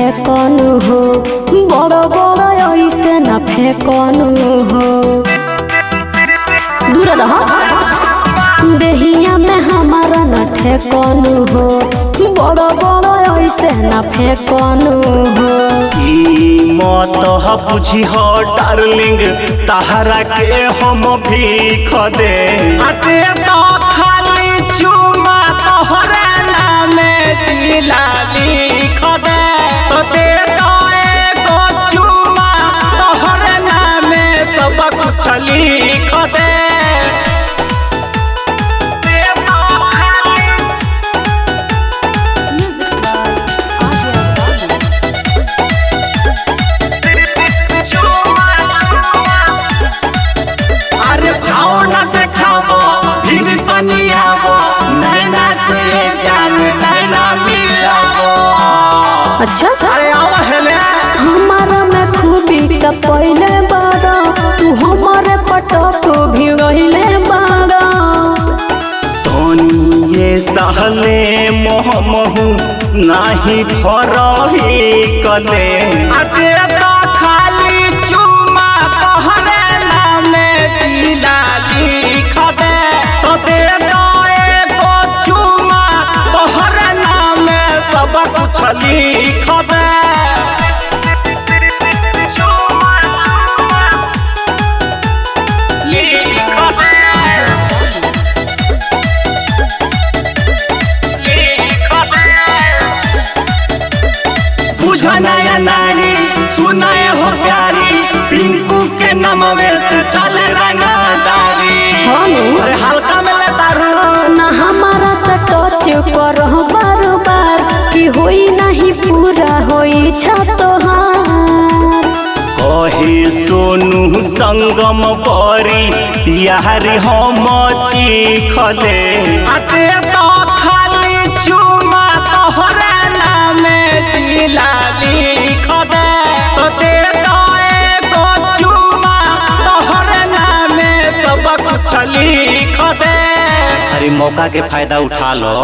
फेंकन हो, बड़ बड़ ऐसे न फेंकन हो। दूर रह देहिया में हमारा न ठेकन हो, बड़ बड़ ऐसे न फेंकन हो। मत बुझी हो डार्लिंग तहरा के हम भीख दे तो खाली चुमा तोहरे नामे जिला लिख दे तो दे तो एगो चुमा तोहरे नामे सब कुछ लिख दे। अच्छा अरे हमारा में खूबी का पहले बारा, तू हमारे पटक भी गहिले बारा। ये सहले मोहमहू नाही फरही कले अरे तो खाली चुमा तोहरे नामे जिला लिख दे तो दे तो एगो चुमा तोहरे नामे सब कुछ लिख दे। नया नारी सुनाए हो प्यारी पिंकू के नमवे से चले रंगदारी। अरे हल्का में लेता ना हमारा से टच कर बार बार कि होई नहीं पूरा होई छतोहार। कही सोनू संगम परी यारी हम चीखले अटे तो खाली चुमा तोहरे नामे जिला लिख दे तो दे तो एगो चुमा तोहरे नामे सब कुछ लिख दे। अरे मौका के फायदा उठा लो।